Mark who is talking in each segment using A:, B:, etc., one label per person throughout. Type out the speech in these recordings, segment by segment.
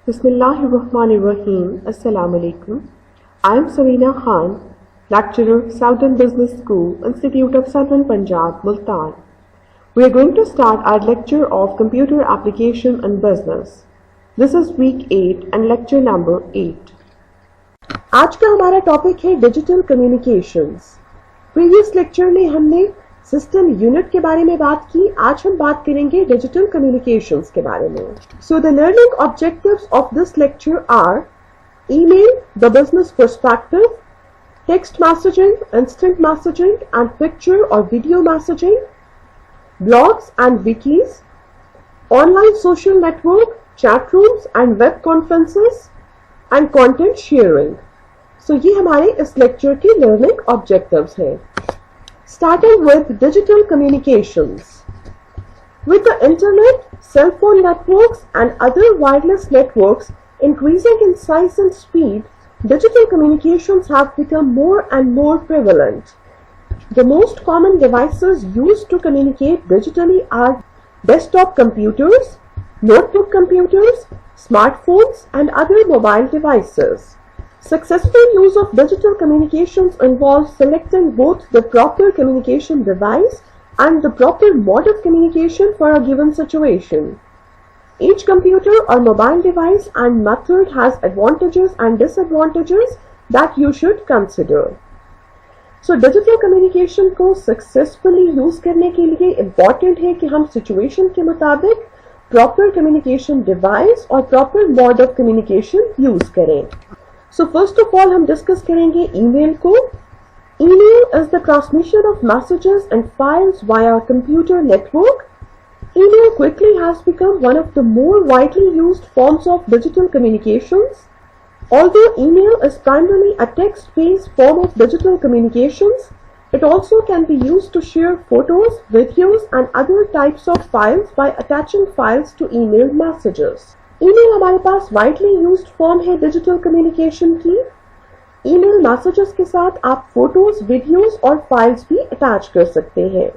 A: Bismillahirrahmanirrahim. Assalamu alaikum. I am Sarina Khan, lecturer, Southern Business School, Institute of Southern Punjab, Multan. We are going to start our lecture of Computer Application and Business. This is week 8 and lecture number 8. आज का हमारा topic है digital communications. Previous lecture में हमने system unit के बारे में बात की, आज हम बात करेंगे डिजिटल कम्युनिकेशंस के बारे में। So the learning objectives of this lecture are email, the business perspective, text messaging, instant messaging and picture और video messaging, blogs and wikis, online social network, chat rooms and web conferences and content sharing. So ये हमारे इस lecture के learning objectives हैं। Starting with digital communications. With the internet, cell phone networks and other wireless networks increasing in size and speed, digital communications have become more and more prevalent. The most common devices used to communicate digitally are desktop computers, notebook computers, smartphones, and other mobile devices. Successful use of digital communications involves selecting both the proper communication device and the proper mode of communication for a given situation. Each computer or mobile device and method has advantages and disadvantages that you should consider. So digital communication को successfully use करने के लिए important है कि हम situation के मुताबिक proper communication device और proper mode of communication use करें। So first of all हम डिस्कस करेंगे ईमेल को। Email is the transmission of messages and files via computer network. Email quickly has become one of the more widely used forms of digital communications. Although email is primarily a text-based form of digital communications, it also can be used to share photos, videos and other types of files by attaching files to email messages. Email हमारे पास widely used form है digital communication की। Email messages के साथ आप photos, videos और files भी attach कर सकते हैं।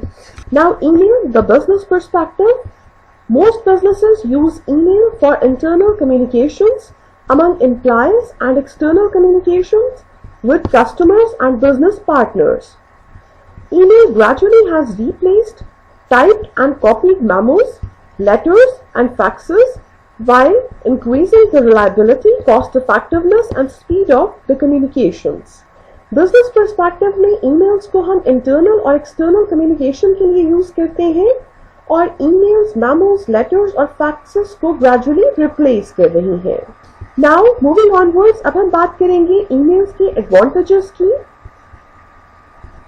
A: Now email, the business perspective. Most businesses use email for internal communications among employees and external communications with customers and business partners. Email gradually has replaced typed and copied memos, letters and faxes, while increasing the reliability, cost effectiveness and speed of the communications. Business perspective में emails को हम internal और external communication के लिए use करते हैं और emails, memos, letters और faxes को gradually replace कर रही हैं। Now moving onwards, अब हम बात करेंगे emails के advantages की।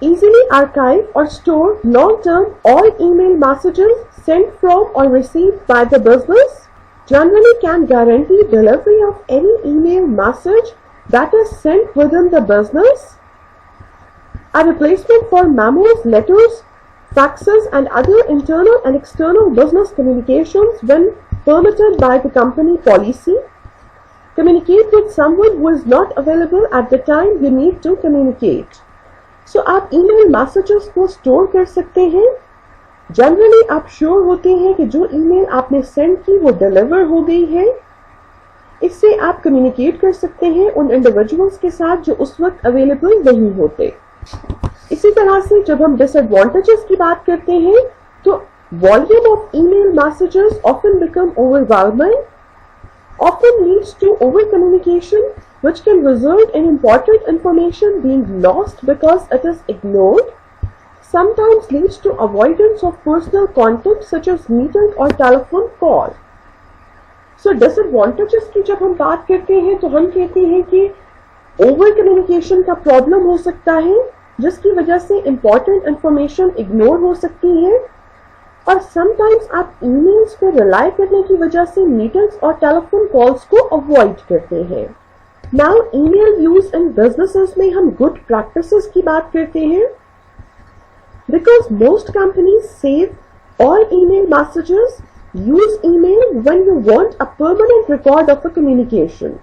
A: Easily archive or store long-term all email messages sent from or received by the business. Generally can guarantee delivery of any email message that is sent within the business. A replacement for memos, letters, faxes and other internal and external business communications when permitted by the company policy. Communicate with someone who is not available at the time you need to communicate. So आप email messages को store कर सकते हैं। Generally आप sure होते हैं कि जो ईमेल आपने सेंड की वो डिलीवर हो गई है। इससे आप कम्युनिकेट कर सकते हैं उन इंडिविजुअल्स के साथ जो उस वक्त अवेलेबल नहीं होते। इसी तरह से जब हम डिसएडवांटेजेस की बात करते हैं तो volume of email messages often become overwhelming, often leads to over communication which can result in important information being lost because it is ignored, sometimes leads to avoidance of personal contact such as meeting or telephone call. So disadvantages की जब हम बात करते हैं तो हम कहते हैं कि ओवर कम्युनिकेशन का प्रॉब्लम हो सकता है जिसकी वजह से इंपॉर्टेंट इंफॉर्मेशन इग्नोर हो सकती है और समटाइम्स आप ईमेल्स पे रिलाई करने की वजह से मीटिंग्स और टेलीफोन कॉल्स को अवॉइड करते हैं। Now email use in businesses में हम गुड प्रैक्टिसेस की बात करते हैं। Because most companies save all email messages, use email when you want a permanent record of a communication.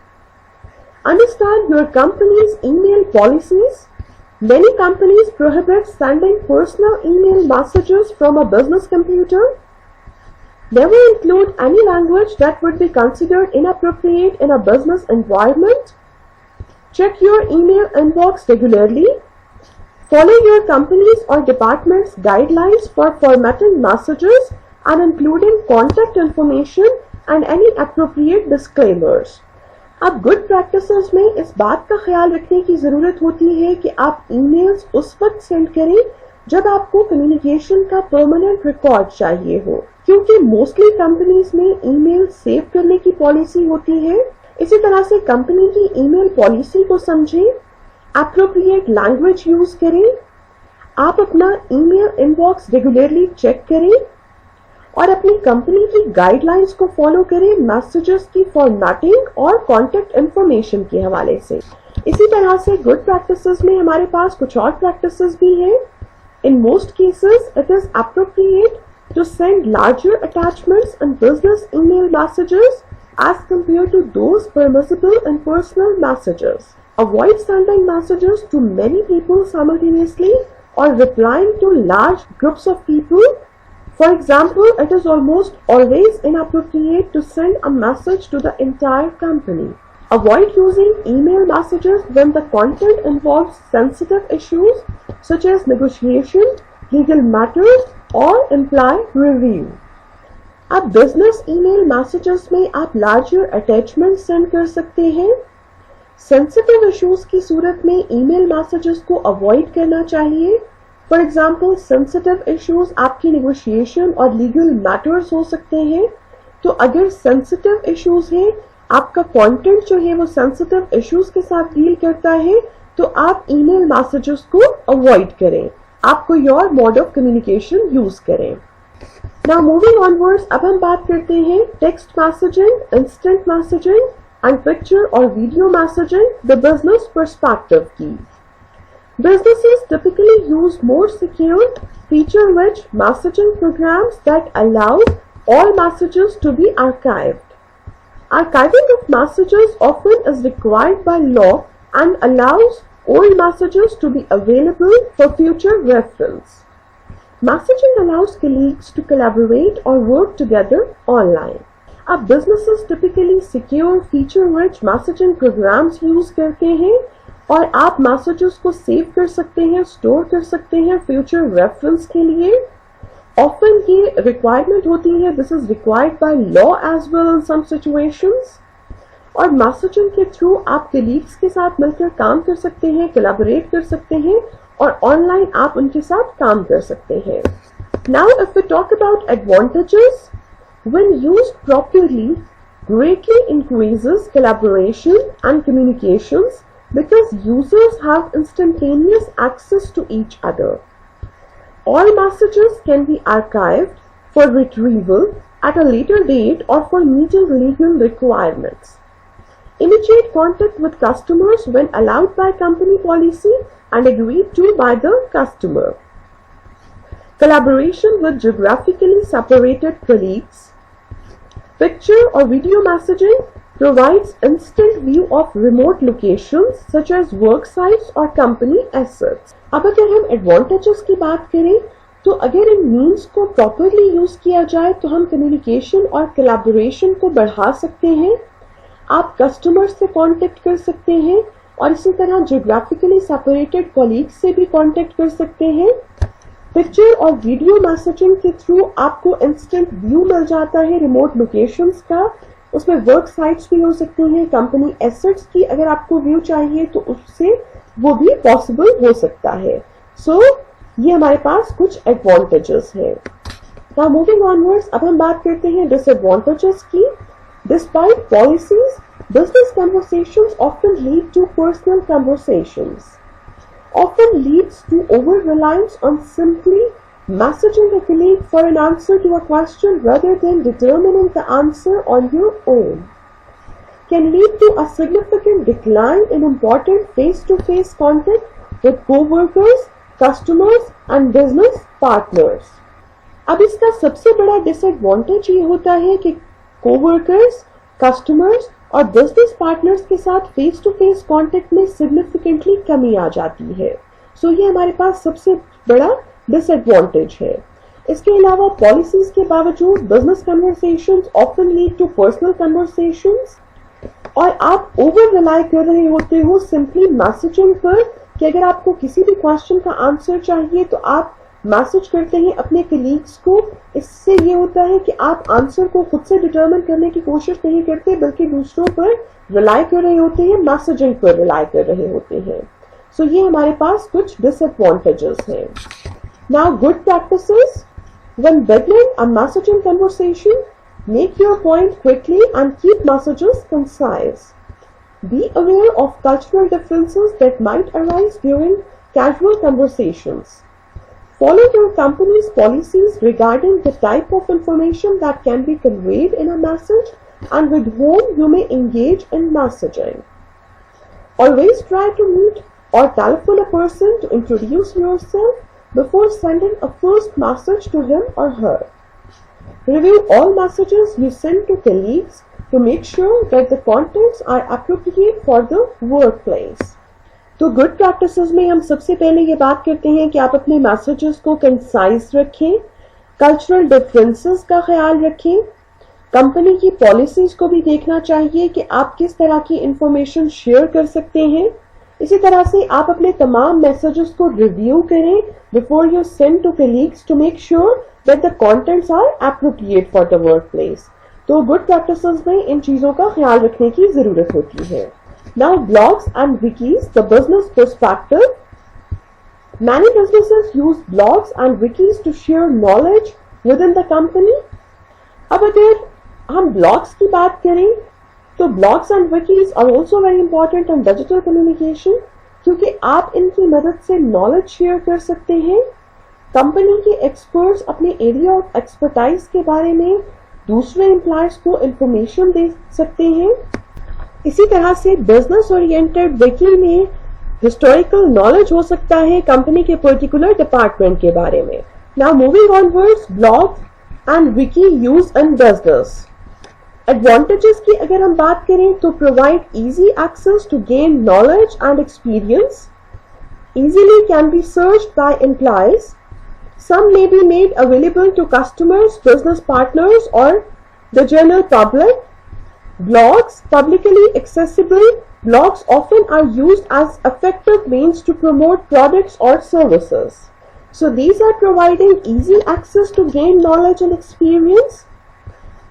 A: Understand your company's email policies. Many companies prohibit sending personal email messages from a business computer. Never include any language that would be considered inappropriate in a business environment. Check your email inbox regularly. Follow your company's or department's guidelines for formatting messages and including contact information and any appropriate disclaimers. अब good practices में इस बात का ख्याल रखने की ज़रूरत होती है कि आप ईमेल्स उस वक्त सेंड करें जब आपको कम्युनिकेशन का परमानेंट रिकॉर्ड चाहिए हो, क्योंकि मोस्टली कंपनीज में ईमेल सेव करने की पॉलिसी होती है। इसी तरह से कंपनी की ईमेल पॉलिसी को समझें, एप्रोप्रिएट लैंग्वेज यूज करें, आप अपना ईमेल इनबॉक्स रेगुलरली चेक करें और अपनी कंपनी की गाइडलाइंस को फॉलो करें मैसेजेस की फॉर्मेटिंग और कॉन्टेक्ट इंफॉर्मेशन के हवाले से। इसी तरह से गुड प्रैक्टिसेस में हमारे पास कुछ और प्रैक्टिसेस भी हैं। In most cases, it is appropriate to send larger attachments in business email messages as compared to those permissible in personal messages. Avoid sending messages to many people simultaneously or replying to large groups of people. For example, it is almost always inappropriate to send a message to the entire company. Avoid using email messages when the content involves sensitive issues such as negotiation, legal matters or employee review. अब business email messages में आप larger attachments send कर सकते हैं। Sensitive issues की सूरत में email messages को avoid करना चाहिए। For example, sensitive issues आपकी negotiation और legal matters हो सकते हैं। तो अगर sensitive issues हैं, आपका कंटेंट जो है वो सेंसिटिव इश्यूज के साथ डील करता है, तो आप ईमेल मैसेजेस को अवॉइड करें, आप कोई और मोड ऑफ कम्युनिकेशन यूज करें। नाउ मूविंग ऑनवर्ड्स, अब हम बात करते हैं text messaging, instant messaging and picture और video messaging the business perspective की। Businesses typically use more secure, feature-rich messaging programs that allow all messages to be archived. Archiving of messages often is required by law and allows old messages to be available for future reference. Messaging allows colleagues to collaborate or work together online. अब businesses typically secure feature-rich messaging programs use करते हैं और आप messages को save कर सकते हैं, store कर सकते हैं future reference के लिए। Often ये requirement होती है, this is required by law as well in some situations। और मैसेजिंग के थ्रू आप कलीग्स के साथ मिलकर काम कर सकते हैं, कोलैबोरेट कर सकते हैं और ऑनलाइन आप उनके साथ काम कर सकते हैं। Now if we talk about advantages, when used properly, greatly increases collaboration and communications because users have instantaneous access to each other. All messages can be archived for retrieval at a later date or for meeting legal requirements. Immediate contact with customers when allowed by company policy and agreed to by the customer. Collaboration with geographically separated colleagues. Picture or video messaging provides instant view of remote locations such as work sites or company assets. अब अगर हम advantages की बात करें, तो अगर इन means को properly use किया जाए तो हम कम्युनिकेशन और कोलैबोरेशन को बढ़ा सकते हैं। आप कस्टमर्स से कांटेक्ट कर सकते हैं और इसी तरह जियोग्राफिकली सेपरेटेड कॉलीग्स से भी कांटेक्ट कर सकते हैं। पिक्चर और वीडियो मैसेजिंग के थ्रू आपको इंस्टेंट व्यू मिल जाता है रिमोट लोकेशंस का, उसमें वर्क साइट्स भी हो सकती हैं, कंपनी एसेट्स की अगर आपको व्यू चाहिए तो उससे वो भी पॉसिबल हो सकता है। सो ये हमारे पास कुछ एडवांटेजेस हैं। नाउ मूविंग ऑनवर्ड्स, अब हम बात करते हैं डिसएडवांटेजेस की। Despite policies, business conversations often lead to personal conversations, often leads to over-reliance on simply messaging a colleague for an answer to a question rather than determining the answer on your own. Can lead to a significant decline in important face-to-face contact with co-workers, customers and business partners. अब इसका सबसे बड़ा disadvantage ये होता है कि co-workers, customers और business partners के साथ फेस टू फेस कांटेक्ट में सिग्निफिकेंटली कमी आ जाती है। सो ये हमारे पास सबसे बड़ा डिसएडवांटेज है। इसके अलावा पॉलिसीज के बावजूद business conversations often lead to personal conversations, और आप ओवर रिलाई कर रहे होते हो सिंपली मैसेजिंग पर कि अगर आपको किसी भी क्वेश्चन का आंसर चाहिए तो आप मैसेज करते हैं अपने कलीग्स को। इससे ये होता है कि आप आंसर को खुद से डिटरमिन करने की कोशिश नहीं करते बल्कि दूसरों पर रिलाई कर रहे होते हैं, मैसेजिंग पर रिलाई कर रहे होते हैं। सो ये हमारे पास कुछ डिसएडवांटेजेस हैं। Now good practices when beginning a messaging conversation, make your point quickly and keep messages concise. Be aware of cultural differences that might arise during casual conversations. Follow your company's policies regarding the type of information that can be conveyed in a message and with whom you may engage in messaging. Always try to meet or telephone a person to introduce yourself before sending a first message to him or her. Review all messages you send to colleagues to make sure that the contents are appropriate for the workplace. तो good practices में हम सबसे पहले ये बात करते हैं कि आप अपने मैसेजेस को कंसाइज रखें, कल्चरल डिफरेंसेस का ख्याल रखें, कंपनी की पॉलिसीज को भी देखना चाहिए कि आप किस तरह की इंफॉर्मेशन शेयर कर सकते हैं। इसी तरह से आप अपने तमाम मैसेजेस को रिव्यू करें before you send to colleagues to make sure that the contents are appropriate for the workplace. तो good practices में इन चीजों का ख्याल रखने की जरूरत होती है। Now blogs and wikis, the business perspective. Many businesses use blogs and wikis to share knowledge within the company. अब अगर हम blogs की बात करें तो blogs and wikis are also very important in digital communication क्योंकि आप इनकी मदद से knowledge share कर सकते हैं। कंपनी के एक्सपर्ट्स अपने एरिया ऑफ एक्सपर्टाइज के बारे में दूसरे एम्प्लॉयज को इंफॉर्मेशन दे सकते हैं। इसी तरह से बिजनेस ओरिएंटेड विकी में हिस्टोरिकल नॉलेज हो सकता है कंपनी के पर्टिकुलर डिपार्टमेंट के बारे में। Now moving onwards, blog and wiki use in business. Advantages की अगर हम बात करें तो provide easy access to gain knowledge and experience, easily can be searched by employees. Some may be made available to customers, business partners, or the general public. Blogs, publicly accessible. Blogs often are used as effective means to promote products or services. So these are providing easy access to gain knowledge and experience.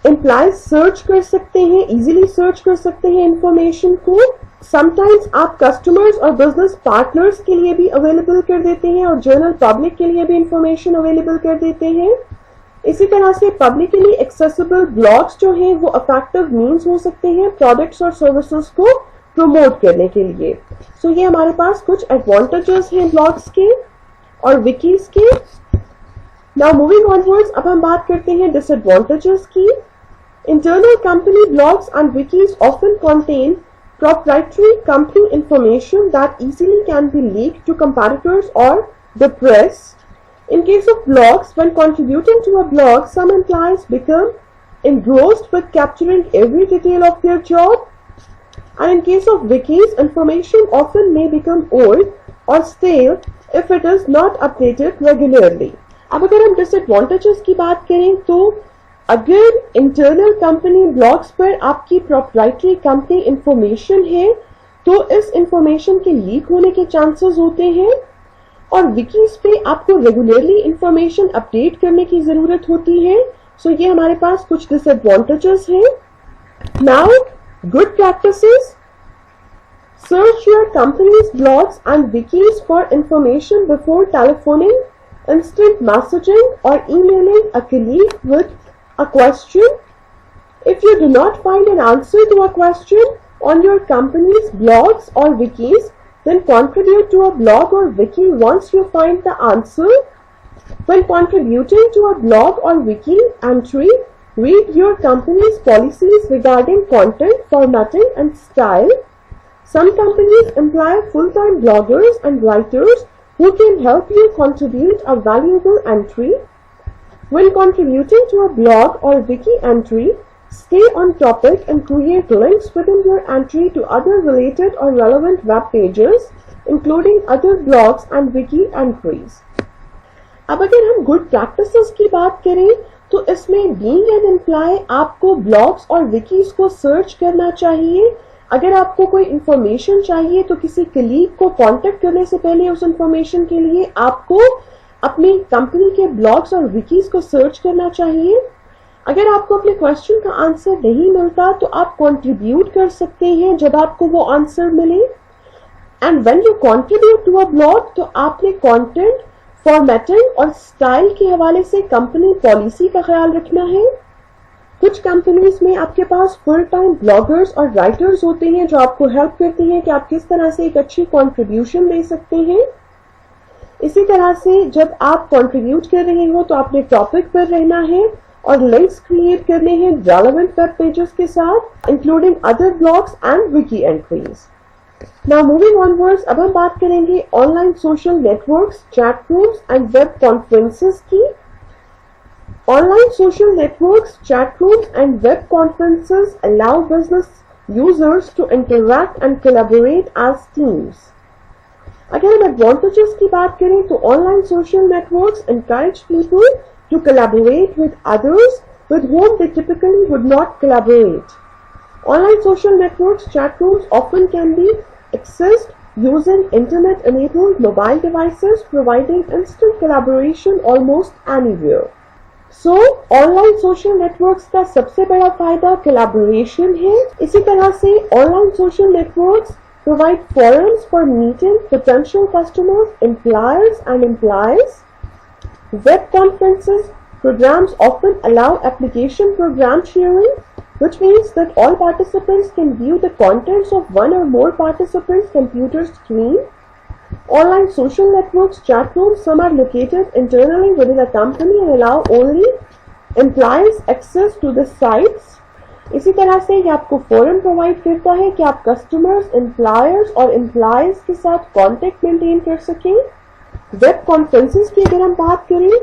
A: Employees search कर सकते हैं, easily search कर सकते हैं information को. Sometimes आप customers और business partners के लिए भी अवेलेबल कर देते हैं और जनरल पब्लिक के लिए भी इंफॉर्मेशन अवेलेबल कर देते हैं। इसी तरह से पब्लिकली एक्सेसिबल ब्लॉग्स जो हैं वो इफेक्टिव मीन्स हो सकते हैं प्रोडक्ट्स और सर्विसेज को प्रमोट करने के लिए। सो ये हमारे पास कुछ एडवांटेजेस हैं ब्लॉग्स के और विकीज के। नाउ मूविंग ऑनवर्ड्स, अब हम बात करते हैं डिसएडवांटेजेस की। Internal company blogs and wikis often contain proprietary company information that easily can be leaked to competitors or the press. In case of blogs, when contributing to a blog, some employees become engrossed with capturing every detail of their job. And in case of wikis, information often may become old or stale if it is not updated regularly. अब अगर हम disadvantages की बात करें तो अगर internal company blogs पर आपकी प्रोप्राइटरी कंपनी इंफॉर्मेशन है तो इस इंफॉर्मेशन के लीक होने के चांसेस होते हैं और विकीज पे आपको रेगुलरली इंफॉर्मेशन अपडेट करने की जरूरत होती है। सो ये हमारे पास कुछ डिसएडवांटेजेस हैं। Now good practices, search your company's blogs and wikis for information before telephoning, instant messaging or emailing a colleague with a question. If you do not find an answer to a question on your company's blogs or wikis, then contribute to a blog or wiki once you find the answer. When contributing to a blog or wiki entry, read your company's policies regarding content, formatting and style. Some companies employ full-time bloggers and writers who can help you contribute a valuable entry. When contributing to a blog or wiki entry, stay on topic and create links within your entry to other related or relevant web pages, including other blogs and wiki entries. अब अगर हम good practices की बात करें तो इसमें being an employ आपको blogs और विकीज को सर्च करना चाहिए। अगर आपको कोई इंफॉर्मेशन चाहिए तो किसी कलीग को कांटेक्ट करने से पहले उस इंफॉर्मेशन के लिए आपको अपनी कंपनी के ब्लॉग्स और विकीज को सर्च करना चाहिए। अगर आपको अपने क्वेश्चन का आंसर नहीं मिलता तो आप कंट्रीब्यूट कर सकते हैं जब आपको वो आंसर मिले। And when you contribute to a blog तो आपने कंटेंट फॉर्मेटिंग और स्टाइल के हवाले से कंपनी पॉलिसी का ख्याल रखना है। कुछ कंपनीज में आपके पास फुल टाइम ब्लॉगर्स और राइटर्स होते हैं जो आपको हेल्प करते हैं कि आप किस तरह से एक अच्छी कंट्रीब्यूशन दे सकते हैं। इसी तरह से जब आप कंट्रीब्यूट कर रहे हो तो आपने टॉपिक पर रहना है और लिंक्स क्रिएट करने हैं रेलेवेंट वेब पेजेस के साथ including other blogs and Vicky entries. Now moving onwards, अब हम बात करेंगे online social networks, chat rooms and web conferences की। Online social networks, chat rooms and web conferences allow business users to interact and collaborate as teams. अगर हम advantages की बात करें तो online social networks encourage people to collaborate with others with whom they typically would not collaborate. Online social networks, chat rooms often can be accessed using internet-enabled mobile devices, providing instant collaboration almost anywhere. So online social networks का सबसे बड़ा फायदा collaboration है। इसी तरह से online social networks provide forums for meeting potential customers, employers and employees. Web conferences programs often allow application program sharing, which means that all participants can view the contents of one or more participants' computer screen. Online social networks, chat rooms, some are located internally within a company and allow only employees access to the sites. इसी तरह से ये आपको forum provide करता है कि आप customers, employers और एम्प्लॉयज के साथ कांटेक्ट मेंटेन कर सकें। वेब कॉन्फ्रेंसेस की अगर हम बात करें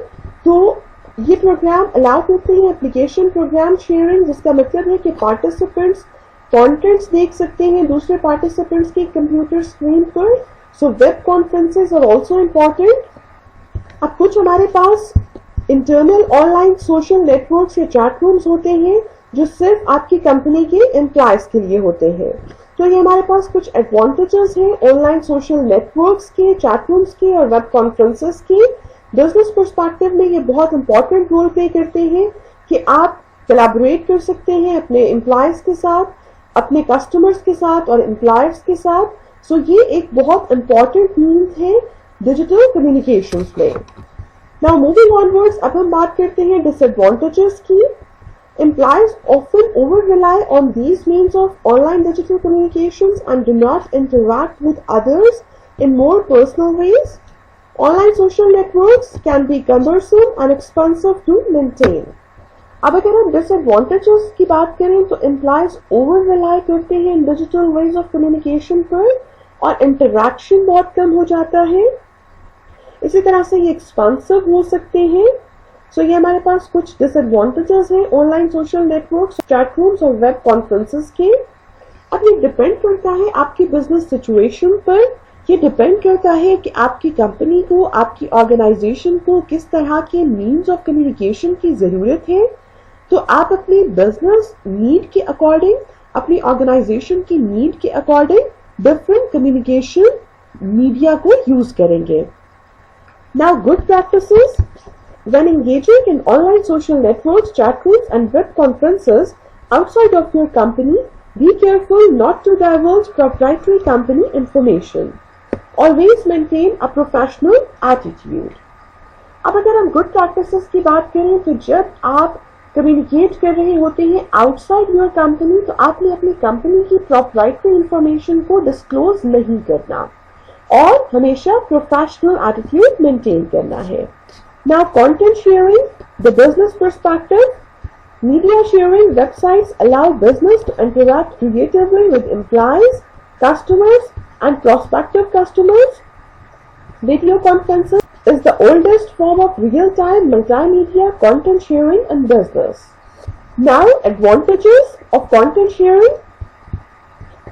A: तो ये प्रोग्राम अलाउ करते हैं एप्लीकेशन प्रोग्राम शेयरिंग, जिसका मतलब है कि पार्टिसिपेंट्स कॉन्टेंट्स देख सकते हैं दूसरे पार्टिसिपेंट्स की कंप्यूटर स्क्रीन पर। So web conferences are also important. अब कुछ हमारे पास इंटरनल ऑनलाइन सोशल नेटवर्क्स या चैट रूम्स होते हैं जो सिर्फ आपकी कंपनी के एम्प्लॉयज के लिए होते हैं। तो ये हमारे पास कुछ एडवांटेजेस हैं ऑनलाइन सोशल नेटवर्क्स के, चैट रूम्स के और वेब कॉन्फ्रेंसेस के। बिजनेस पर्सपेक्टिव में ये बहुत इंपॉर्टेंट रोल प्ले करते हैं कि आप कोलैबोरेट कर सकते हैं अपने एम्प्लॉयज के साथ, अपने कस्टमर्स के साथ और एम्प्लॉयर्स के साथ। सो ये एक बहुत इंपॉर्टेंट मीन्स है डिजिटल कम्युनिकेशंस में। नाउ मूविंग ऑनवर्ड्स, अब हम बात करते हैं डिसएडवांटेजेस की। Employees often over-rely on these means of online digital communications and do not interact with others in more personal ways. Online social networks can be cumbersome and expensive to maintain. अब अगर हम disadvantages की बात करें तो employees over-rely करते हैं digital ways of communication पर और interaction बहुत कम हो जाता है। इसी तरह से ये expensive हो सकते हैं। सो ये हमारे पास कुछ डिसएडवांटेजेस हैं online social networks, chat rooms और वेब कॉन्फ्रेंसेस के। अब ये डिपेंड करता है आपकी बिजनेस सिचुएशन पर। ये डिपेंड करता है कि आपकी कंपनी को, आपकी ऑर्गेनाइजेशन को किस तरह के मीन्स ऑफ कम्युनिकेशन की जरूरत है। तो आप अपनी बिजनेस नीड के अकॉर्डिंग, अपनी ऑर्गेनाइजेशन की नीड के अकॉर्डिंग डिफरेंट कम्युनिकेशन मीडिया को यूज करेंगे। Now good practices when engaging in online social networks, chat rooms and web conferences outside of your company, be careful not to divulge proprietary company information. Always maintain a professional attitude. अब अगर हम good practices की बात करें तो जब आप communicate कर रहे होते हैं outside your company तो आपने अपनी company की proprietary information को disclose नहीं करना और हमेशा professional attitude maintain करना है। Now, content sharing, the business perspective. Media sharing websites allow business to interact creatively with employees, customers, and prospective customers. Video conferences is the oldest form of real-time multimedia content sharing in business. Now, advantages of content sharing.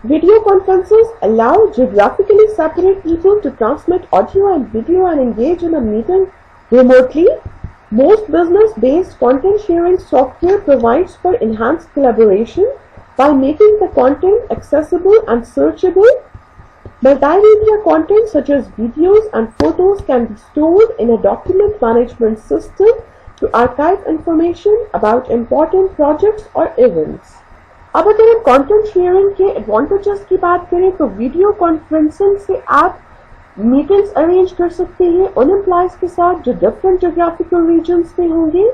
A: Video conferences allow geographically separate people to transmit audio and video and engage in a meeting Remotely, most business-based content sharing software provides for enhanced collaboration by making the content accessible and searchable. Multimedia content such as videos and photos can be stored in a document management system to archive information about important projects or events. अब अगर हम content sharing के advantages की बात करें तो video conferencing से आप मीटिंग्स अरेंज कर सकते हैं उन एम्प्लॉयज के साथ जो डिफरेंट ज्योग्राफिकल रीजन्स में होंगे।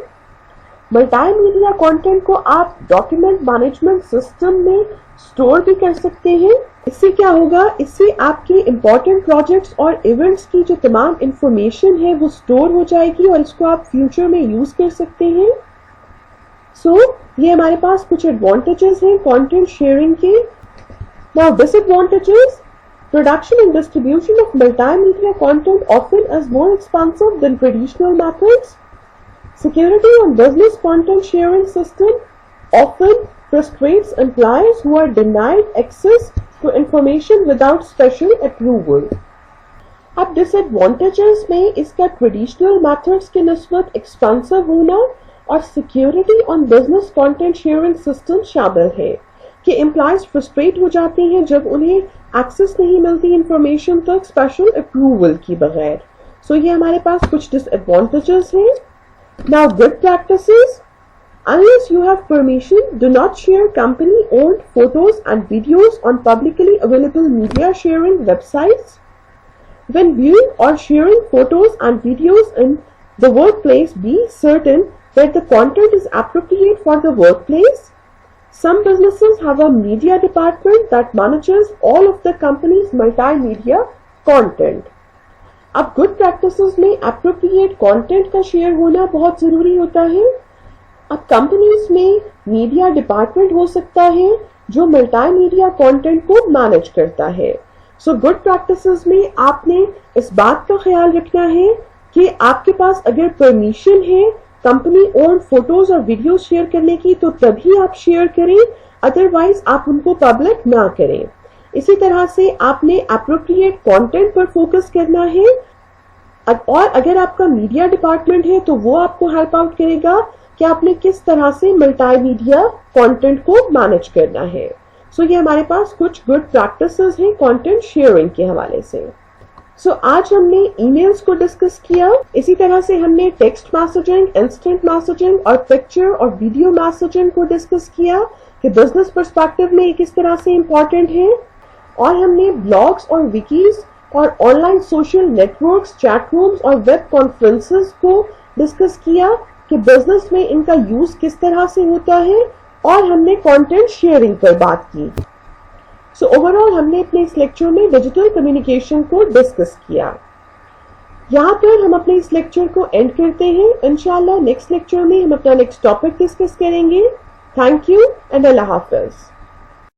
A: मल्टीमीडिया कंटेंट को आप डॉक्यूमेंट मैनेजमेंट सिस्टम में स्टोर भी कर सकते हैं। इससे क्या होगा, इससे आपके इम्पोर्टेंट प्रोजेक्ट्स और इवेंट्स की जो तमाम इंफॉर्मेशन है वो स्टोर हो जाएगी और इसको आप फ्यूचर में यूज कर सकते हैं। ये हमारे पास कुछ एडवांटेजेस हैं कंटेंट शेयरिंग के। Now disadvantages, production and distribution of multimedia content often is more expensive than traditional methods. Security on business content sharing system often frustrates employees who are denied access to information without special approval. अब disadvantages में इसका traditional methods के निस्बत expensive होना और security on business content sharing system शामिल है कि एम्प्लॉयज फ्रस्ट्रेट हो जाते हैं जब उन्हें एक्सेस नहीं मिलती इंफॉर्मेशन तक स्पेशल अप्रूवल की बगैर। ये हमारे पास कुछ डिसएडवांटेजेस हैं। Now good practices, unless you have permission, do not share company owned photos and videos on publicly available media sharing websites. When viewing or sharing photos and videos in the workplace, be certain that the content is appropriate for the workplace. Some businesses have a media department that manages all of the company's multimedia content. अब good practices में appropriate content का share होना बहुत जरूरी होता है। अब companies में media department हो सकता है जो multimedia content को manage करता है। good practices में आपने इस बात का ख्याल रखना है कि आपके पास अगर permission है कंपनी ओन फोटोज और वीडियो शेयर करने की तो तभी आप शेयर करें, अदरवाइज आप उनको पब्लिक ना करें। इसी तरह से आपने एप्रोप्रिएट कंटेंट पर फोकस करना है और अगर आपका मीडिया डिपार्टमेंट है तो वो आपको हेल्प आउट करेगा कि आपने किस तरह से मल्टीमीडिया कंटेंट को मैनेज करना है। ये हमारे पास कुछ गुड प्रैक्टिसेस हैं कंटेंट शेयरिंग के हवाले से। आज हमने ईमेल्स को डिस्कस किया, इसी तरह से हमने टेक्स्ट मैसेजिंग, इंस्टेंट मैसेजिंग और पिक्चर और वीडियो मैसेजिंग को डिस्कस किया कि बिजनेस पर्सपेक्टिव में किस तरह से इम्पोर्टेंट है, और हमने ब्लॉग्स और विकीज और online social networks, chat rooms और वेब कॉन्फ्रेंसेस को डिस्कस किया कि बिजनेस में इनका यूज किस तरह से होता है, और हमने कंटेंट शेयरिंग पर बात की। ओवरऑल हमने अपने इस लेक्चर में डिजिटल कम्युनिकेशन को डिस्कस किया। यहाँ पर हम अपने इस लेक्चर को एंड करते हैं। इंशाल्लाह नेक्स्ट लेक्चर में हम अपना नेक्स्ट टॉपिक डिस्कस करेंगे। Thank you and Allah Hafiz.